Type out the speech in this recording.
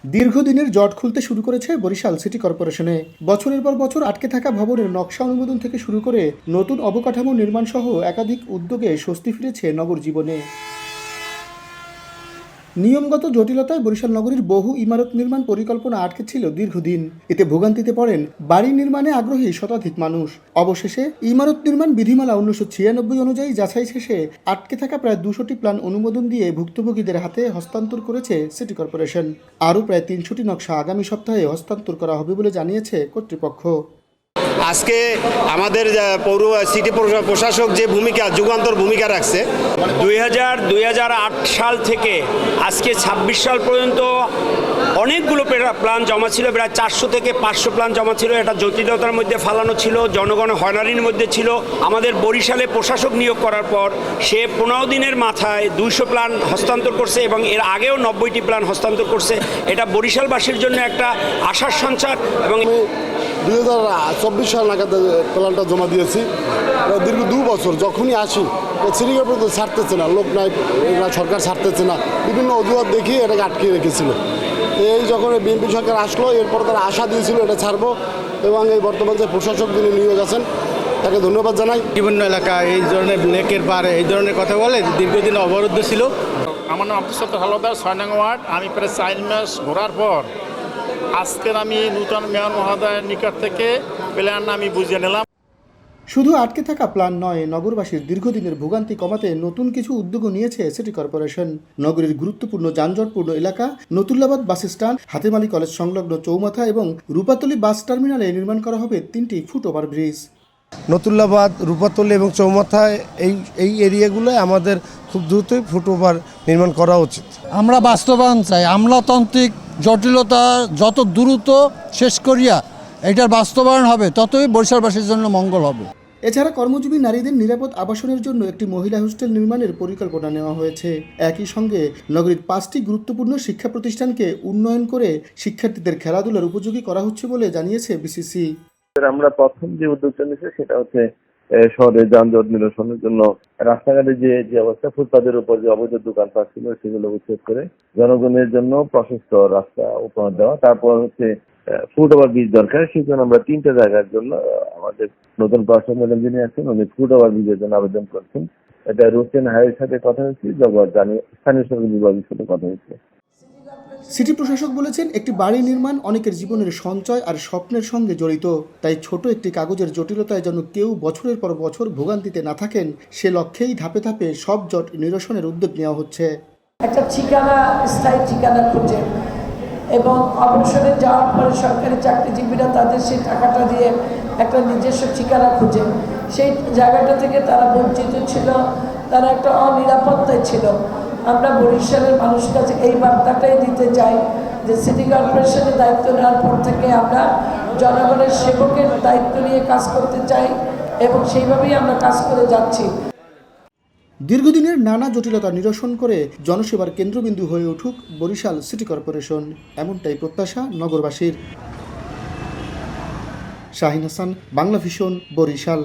দীর্ঘদিনের জট খুলতে শুরু করেছে বরিশাল সিটি কর্পোরেশনে। বছরের পর বছর আটকে থাকা ভবনের নকশা অনুমোদন থেকে শুরু করে নতুন অবকাঠামো নির্মাণ সহ একাধিক উদ্যোগে স্বস্তি ফিরেছে নগর জীবনে। নিয়মগত জটিলতায় বরিশাল নগরীর বহু ইমারত নির্মাণ পরিকল্পনা আটকে ছিল দীর্ঘদিন। এতে ভোগান্তিতে পড়েন বাড়ি নির্মাণে আগ্রহী শতাধিক মানুষ। অবশেষে ইমারত নির্মাণ বিধিমালা 1996 অনুযায়ী যাচাই শেষে আটকে থাকা প্রায় 200টি প্ল্যান অনুমোদন দিয়ে ভুক্তভোগীদের হাতে হস্তান্তর করেছে সিটি কর্পোরেশন। আরও প্রায় 300টি নকশা আগামী সপ্তাহে হস্তান্তর করা হবে বলে জানিয়েছে কর্তৃপক্ষ। আজকে আমাদের পৌর সিটি প্রশাসক যে ভূমিকা যুগান্তর ভূমিকা রাখছে 2008 সাল থেকে আজকে 26 সাল পর্যন্ত অনেকগুলো প্ল্যান জমা ছিল, প্রায় 400 থেকে 500 প্ল্যান জমা ছিল। এটা জটিলতার মধ্যে ফালানো ছিল, জনগণ হয়রানির মধ্যে ছিল। আমাদের বরিশালে প্রশাসক নিয়োগ করার পর সে 15 দিনের মাথায় 200 প্ল্যান হস্তান্তর করছে এবং এর আগেও 90টি প্ল্যান হস্তান্তর করছে। এটা বরিশালবাসীর জন্য একটা আশার সঞ্চার। এবং 2024 সাল নাগাদ প্ল্যানটা জমা দিয়েছি। দীর্ঘ 2 বছর যখনই আসি সিটি কর্পোরেশন ছাড়তেছে না, লোক নাই, সরকার ছাড়তেছে না, বিভিন্ন অজুহাত দেখিয়ে এটাকে আটকে রেখেছিল। এই যখন বিএনপি সরকার আসলো এরপর তারা আশা দিয়েছিল এটা ছাড়বো, এবং এই বর্তমান যে প্রশাসক যিনি নিয়োগ আছেন তাকে ধন্যবাদ জানাই। বিভিন্ন এলাকা এই ধরনের লেকের পাড়ে এই ধরনের কথা বলে দীর্ঘদিন অবরুদ্ধ ছিল। আমার নাম আব্দুল সত্তার হাওলাদার, 6 নং ওয়ার্ড। আমি প্রায় 4 মাস ঘোরার পর আজকের আমি নূতন মেয়র মহোদয়ের নিকট থেকে প্ল্যান আমি বুঝিয়ে নিলাম। শুধু আটকে থাকা প্ল্যান নয়, নগরবাসীর দীর্ঘদিনের ভোগান্তি কমাতে নতুন কিছু উদ্যোগও নিয়েছে সিটি কর্পোরেশন। নগরীর গুরুত্বপূর্ণ যানজটপূর্ণ এলাকা Natullabad bus stand, Hatem Ali college সংলগ্ন চৌমাথা এবং রূপাতলী বাস টার্মিনালে নির্মাণ করা হবে 3টি ফুটওভার ব্রিজ। নতুল্লাবাদ, রূপাতলী এবং চৌমাথায় এই এরিয়াগুলোয় আমাদের খুব দ্রুতই ফুটওভার নির্মাণ করা উচিত। আমরা বাস্তবায়ন চাই। আমলাতান্ত্রিক জটিলতা যত দ্রুত শেষ করিয়া এটার বাস্তবায়ন হবে ততই বরিশালবাসীর জন্য মঙ্গল হবে। এছাড়া কর্মজীবী নারীদের নিরাপদ আবাসনের জন্য একটি মহিলা হোস্টেল নির্মাণের পরিকল্পনা নেওয়া হয়েছে। একই সঙ্গে নগরীর 5টি গুরুত্বপূর্ণ শিক্ষা প্রতিষ্ঠানকে উন্নয়ন করে শিক্ষার্থীদের খেলাধুলার উপযোগী করা হচ্ছে বলে জানিয়েছে বিসিসি। আমরা প্রথম যে উদ্যোগটা নিয়েছি সেটা হচ্ছে শহরে যানজট নিরসনের জন্য রাস্তাঘাটে যে অবস্থা, ফুটপাতের উপর যে অবৈধ দোকানপাট ছিল সেগুলো উচ্ছেদ করে জনগণের জন্য প্রশস্ত রাস্তা উপহার দেওয়া। তারপর হচ্ছে ফুটওভার ব্রিজ দরকার, সেই জন্য আমরা 3টা জায়গার জন্য আমাদের নতুন প্রশাসন যিনি আছেন উনি ফুটওভার ব্রিজের জন্য আবেদন করছেন। এটা রোড এন্ড হাইওয়ের সাথে কথা হয়েছে, স্থানীয় সরকার বিভাগের সাথে কথা হয়েছে। সিটি প্রশাসক বলেছেন, একটি বাড়ি নির্মাণ অনেকের জীবনের সঞ্চয় আর স্বপ্নের সঙ্গে জড়িত। তাই ছোট একটি কাগজের জটিলতায় যেন কেউ বছরের পর বছর ভোগান্তিতে না থাকেন, সে লক্ষ্যেই ধাপে ধাপে সব জট নিরসনের উদ্যোগ নেওয়া হচ্ছে। একটা ঠিকানা, স্থায়ী ঠিকানা খুঁজে এবং অবসরে যাওয়ার পরে সরকারি চাকরিজীবীরা তাদের সেই টাকাটা দিয়ে একটা নিজস্ব ঠিকানা খুঁজে, সেই জায়গাটা থেকে তারা বঞ্চিত ছিল, তারা একটা অনিরাপত্তায় ছিল। আমরা বরিশালের মানুষের কাছে এই বার্তাটাই দিতে চাই যে সিটি কর্পোরেশনের দায়িত্ব নেওয়ার পর থেকে আমরা জনগণের সেবকের দায়িত্ব নিয়ে কাজ করতে চাই এবং সেইভাবেই আমরা কাজ করে যাচ্ছি। দীর্ঘদিনের নানা জটিলতা নিরসন করে জনসেবার কেন্দ্রবিন্দু হয়ে উঠুক বরিশাল সিটি কর্পোরেশন, এমনটাই প্রত্যাশা নগরবাসীর। শাহিন হাসান, বাংলা ভিশন, বরিশাল।